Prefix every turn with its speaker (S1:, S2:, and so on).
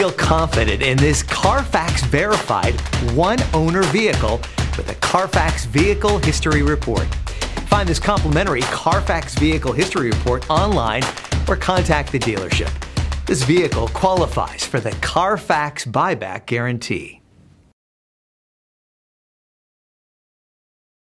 S1: Feel confident in this Carfax verified one-owner vehicle with a Carfax Vehicle History Report. Find this complimentary Carfax Vehicle History Report online or contact the dealership. This vehicle qualifies for the Carfax Buyback Guarantee.